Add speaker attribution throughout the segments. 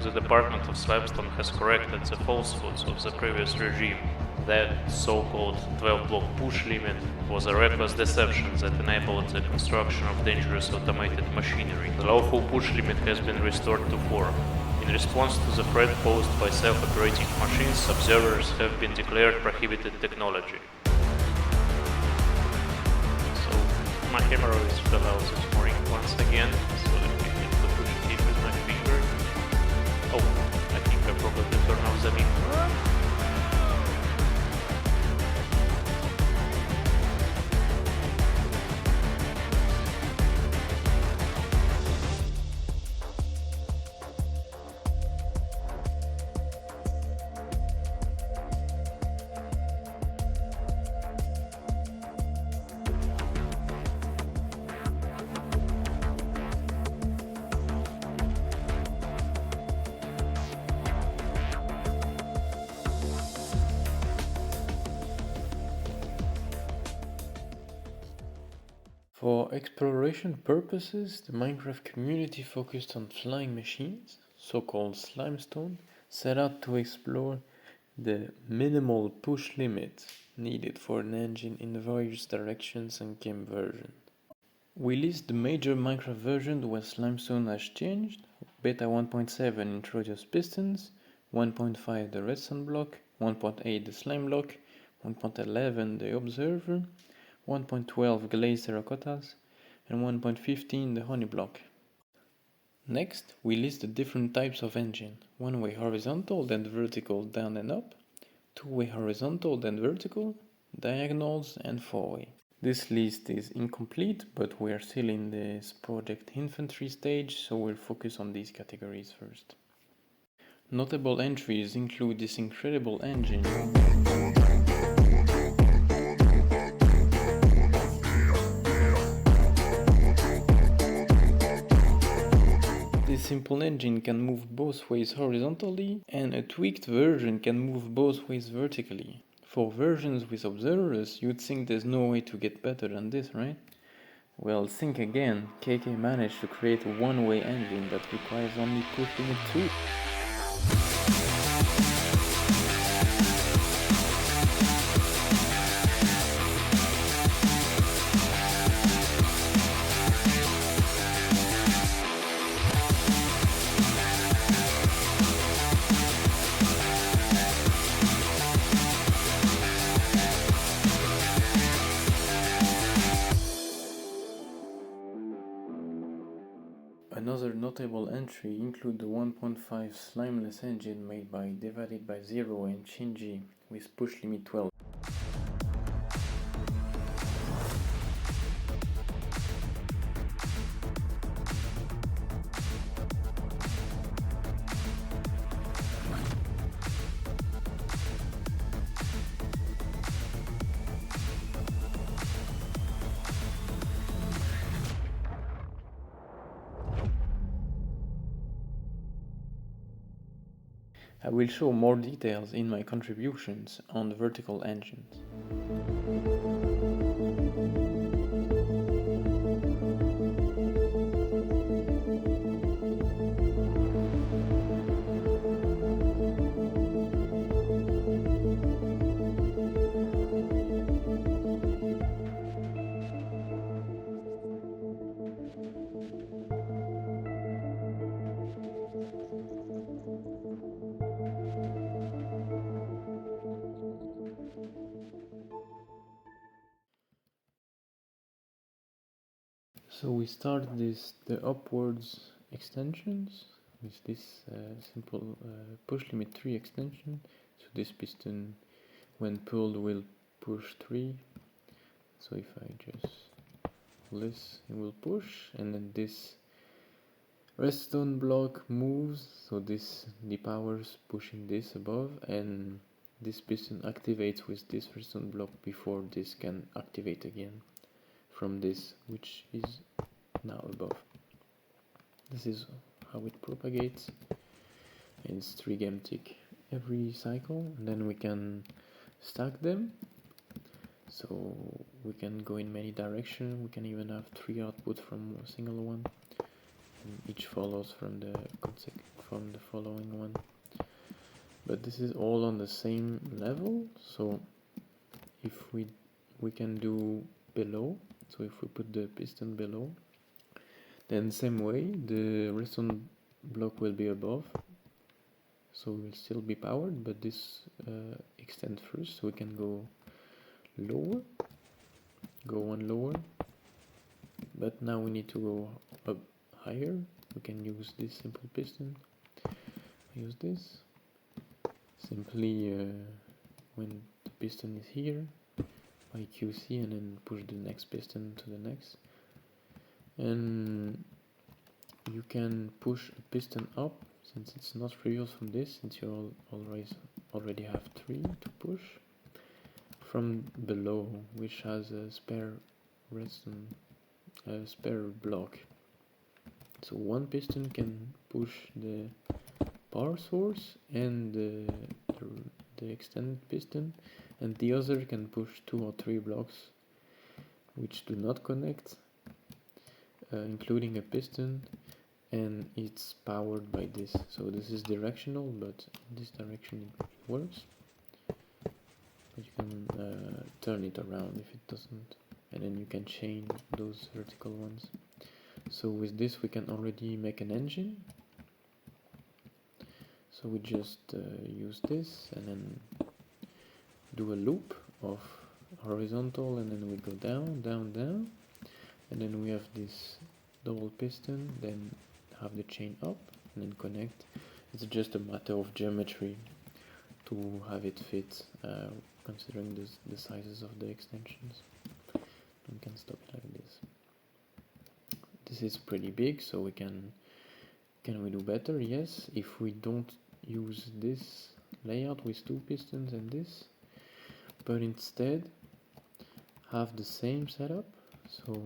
Speaker 1: the Department of Limestone has corrected the falsehoods of the previous regime. That so-called 12-block push limit was a reckless deception that enabled the construction of dangerous automated machinery. The lawful push limit has been restored to 4. In response to the threat posed by self-operating machines, observers have been declared prohibited technology. So my camera is fell out this morning once again, so let me hit the push key with my finger. Oh, I think I probably turned off the mirror.
Speaker 2: For exploration purposes, the Minecraft community focused on flying machines, so-called Slimestone, set out to explore the minimal push limit needed for an engine in various directions and game version. We list the major Minecraft versions where Slimestone has changed. Beta 1.7 introduced pistons, 1.5 the redstone block, 1.8 the slime block, 1.11 the observer, 1.12 glazed terracottas, and 1.15 the honey block. Next, we list the different types of engine: one-way horizontal, then vertical, down and up, two-way horizontal, then vertical, diagonals, and four-way. This list is incomplete, but we are still in this project infancy stage, so we'll focus on these categories first. Notable entries include this incredible engine. This simple engine can move both ways horizontally, and a tweaked version can move both ways vertically. For versions with observers, you'd think there's no way to get better than this, right? Well, think again. KK managed to create a one-way engine that requires only push limit 2. Another notable entry include the 1.5 slimeless engine made by Divided by Zero and Shinji with push limit 12. I will show more details in my contributions on the vertical engines. So we start the upwards extensions with this simple push limit 3 extension. So this piston, when pulled, will push 3. So if I just pull this, it will push, and then this redstone block moves, so this depowers, pushing this above, and this piston activates with this redstone block before this can activate again from this, which is now above. This is how it propagates. It's 3 game tick every cycle, and then we can stack them, so we can go in many directions. We can even have 3 outputs from a single one, and each follows from the from the following one. But this is all on the same level, so if we can do below, so if we put the piston below, then same way the redstone block will be above, so it will still be powered, but this extend first, so we can go lower, go one lower, but now we need to go up higher. We can use this simple piston, use this, simply when the piston is here, by QC, and then push the next piston to the next, and you can push a piston up, since it's not trivial from this, since you already have 3 to push, from below, which has a spare redstone, a spare block. So one piston can push the power source and the extended piston, and the other can push 2 or 3 blocks which do not connect, including a piston, and it's powered by this. So this is directional, but in this direction it works, but you can turn it around if it doesn't, and then you can chain those vertical ones. So with this we can already make an engine. So we just use this and then do a loop of horizontal, and then we go down, down, down, and then we have this double piston, then have the chain up and then connect. It's just a matter of geometry to have it fit, considering the sizes of the extensions. We can stop it like this. This is pretty big, so we can we do better? Yes, if we don't use this layout with 2 pistons and this, but instead have the same setup, so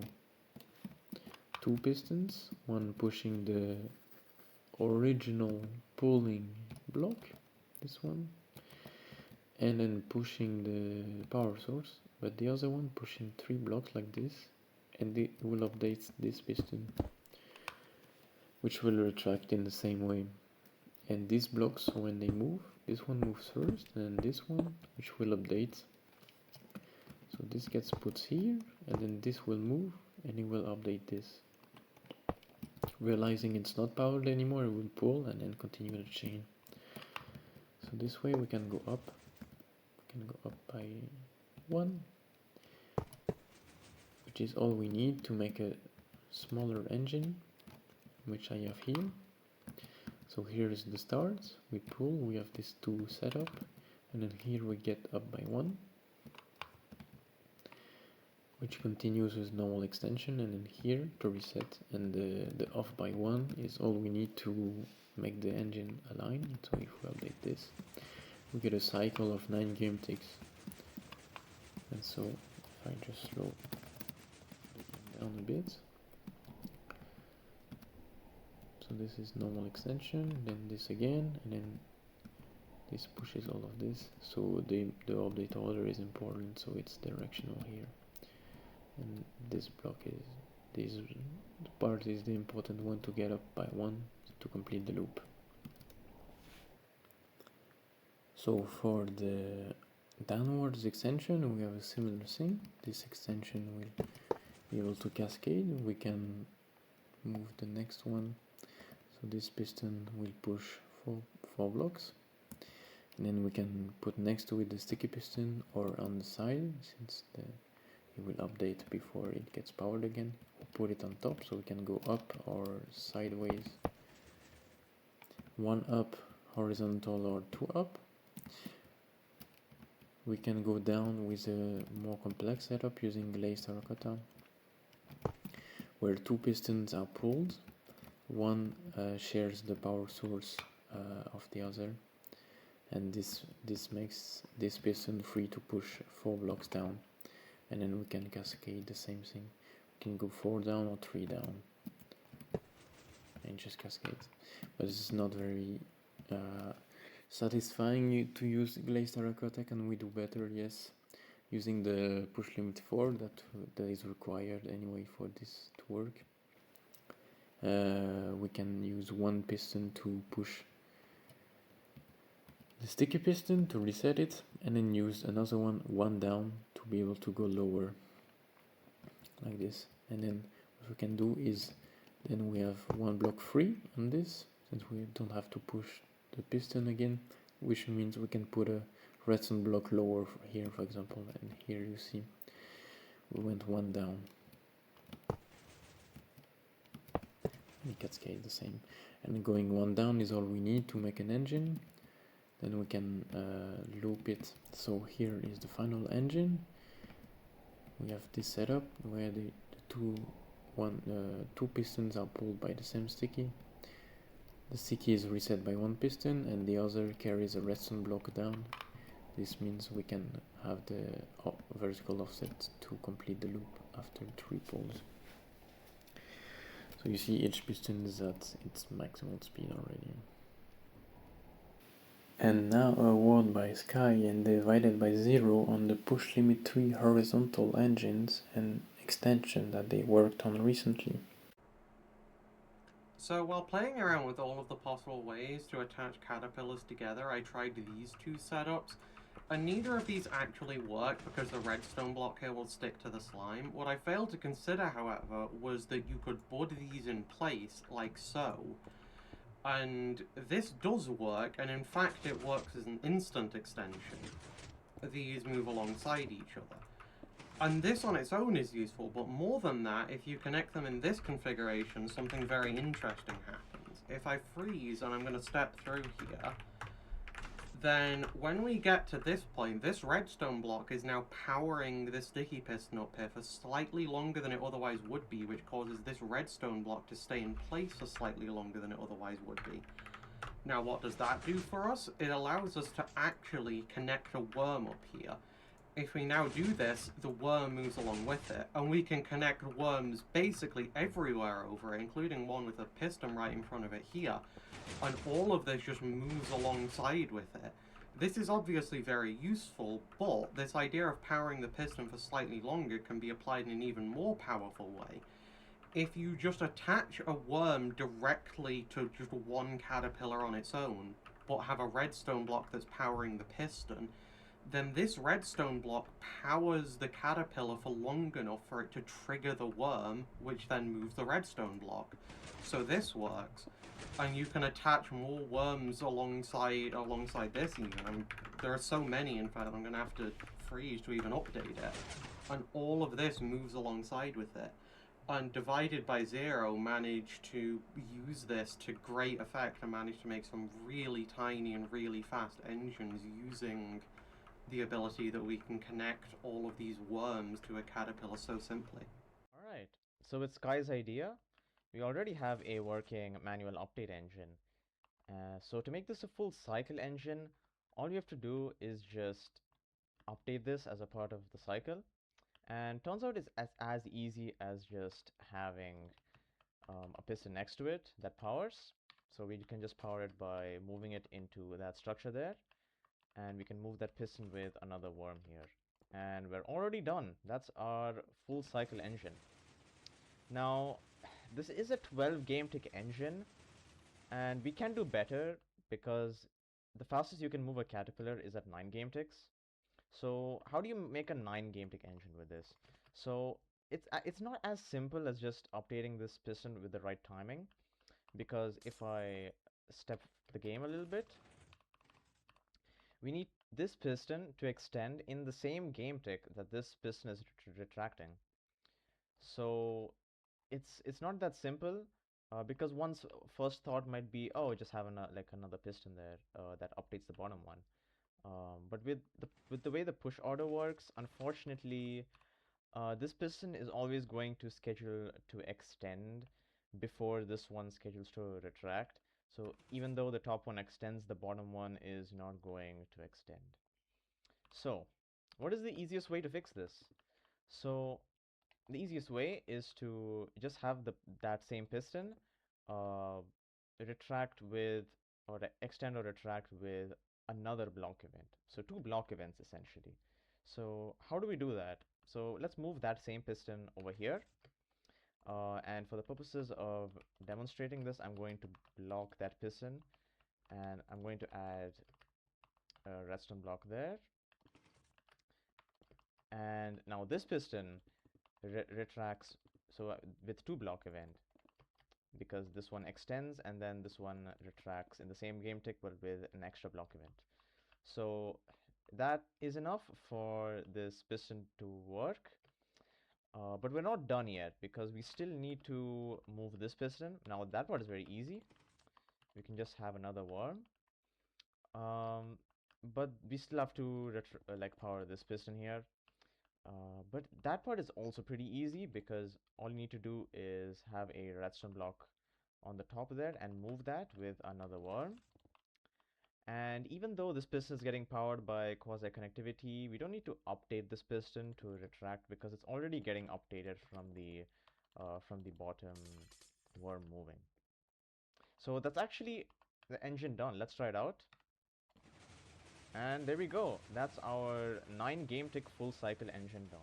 Speaker 2: 2 pistons, one pushing the original pulling block, this one, and then pushing the power source, but the other one pushing 3 blocks like this, and it will update this piston, which will retract in the same way. And these blocks, when they move, this one moves first, and then this one, which will update. So this gets put here, and then this will move, and it will update this. Realizing it's not powered anymore, it will pull and then continue the chain. So this way we can go up. We can go up by 1, which is all we need to make a smaller engine, which I have here. So here is the start, we pull, we have these 2 set up, and then here we get up by 1, which continues with normal extension, and then here to reset, and the off by 1 is all we need to make the engine align. So if we update this, we get a cycle of 9 game ticks. And so if I just slow it down a bit, so this is normal extension, then this again, and then this pushes all of this. So the update order is important, so it's directional here. And this block is, this part is the important one to get up by 1 to complete the loop. So for the downwards extension, we have a similar thing. This extension will be able to cascade. We can move the next one. So this piston will push 4 blocks, and then we can put next to it the sticky piston, or on the side, since it will update before it gets powered again. We'll put it on top, so we can go up or sideways, 1 up horizontal or 2 up. We can go down with a more complex setup using glazed terracotta, where 2 pistons are pulled. One shares the power source of the other, and this makes this piston free to push 4 blocks down, and then we can cascade the same thing. We can go 4 down or 3 down and just cascade, but this is not very satisfying to use glazed terracotta. Can we do better? Yes, using the push limit 4 that is required anyway for this to work. we can use one piston to push the sticky piston to reset it, and then use another one down to be able to go lower like this. And then what we can do is then we have one block free on this, since we don't have to push the piston again, which means we can put a redstone block lower here, for example. And here you see we went one down, and cascade the same. And going one down is all we need to make an engine. Then we can loop it. So here is the final engine. We have this setup where the two pistons are pulled by the same sticky. The sticky is reset by one piston and the other carries a redstone block down. This means we can have the vertical offset to complete the loop after 3 pulls. So you see each piston is at its maximal speed already. And now a word by Sky and divided by 0 on the push limit 3 horizontal engines and extension that they worked on recently.
Speaker 3: So while playing around with all of the possible ways to attach caterpillars together, I tried these two setups, and neither of these actually worked because the redstone block here will stick to the slime. What I failed to consider, however, was that you could bud these in place, like so. And this does work, and in fact it works as an instant extension. These move alongside each other. And this on its own is useful, but more than that, if you connect them in this configuration, something very interesting happens. If I freeze, and I'm going to step through here, then when we get to this point, this redstone block is now powering this sticky piston up here for slightly longer than it otherwise would be, which causes this redstone block to stay in place for slightly longer than it otherwise would be. Now, what does that do for us? It allows us to actually connect a worm up here. If we now do this, the worm moves along with it, and we can connect worms basically everywhere over it, including one with a piston right in front of it here, and all of this just moves alongside with it. This is obviously very useful, but this idea of powering the piston for slightly longer can be applied in an even more powerful way. If you just attach a worm directly to just one caterpillar on its own, but have a redstone block that's powering the piston, then this redstone block powers the caterpillar for long enough for it to trigger the worm, which then moves the redstone block. So this works, and you can attach more worms alongside this even. There are so many, in fact, I'm going to have to freeze to even update it. And all of this moves alongside with it. And divided by 0 managed to use this to great effect and managed to make some really tiny and really fast engines using the ability that we can connect all of these worms to a caterpillar so simply.
Speaker 4: Alright, so with Sky's idea, we already have a working manual update engine. So to make this a full cycle engine, all we have to do is just update this as a part of the cycle. And turns out it's as easy as just having a piston next to it that powers. So we can just power it by moving it into that structure there. And we can move that piston with another worm here. And we're already done. That's our full cycle engine. Now, this is a 12 game tick engine, and we can do better because the fastest you can move a caterpillar is at 9 game ticks. So how do you make a 9 game tick engine with this? So it's not as simple as just updating this piston with the right timing, because if I step the game a little bit, we need this piston to extend in the same game tick that this piston is retracting. So it's not that simple, because one's first thought might be, oh, just have like another piston there that updates the bottom one. But with the way the push order works, unfortunately, this piston is always going to schedule to extend before this one schedules to retract. So even though the top one extends, the bottom one is not going to extend. So what is the easiest way to fix this? So the easiest way is to just have that same piston uh, retract with, or extend or retract with another block event. So 2 block events essentially. So how do we do that? So let's move that same piston over here. And for the purposes of demonstrating this, I'm going to block that piston, and I'm going to add a redstone block there. And now this piston retracts, so with 2 block event, because this one extends and then this one retracts in the same game tick but with an extra block event. So that is enough for this piston to work. But we're not done yet, because we still need to move this piston. Now that part is very easy. We can just have another worm. But we still have to like power this piston here. But that part is also pretty easy, because all you need to do is have a redstone block on the top there and move that with another worm. And even though this piston is getting powered by quasi-connectivity, we don't need to update this piston to retract, because it's already getting updated from the bottom worm moving. So that's actually the engine done. Let's try it out. And there we go. That's our 9 game tick full cycle engine done.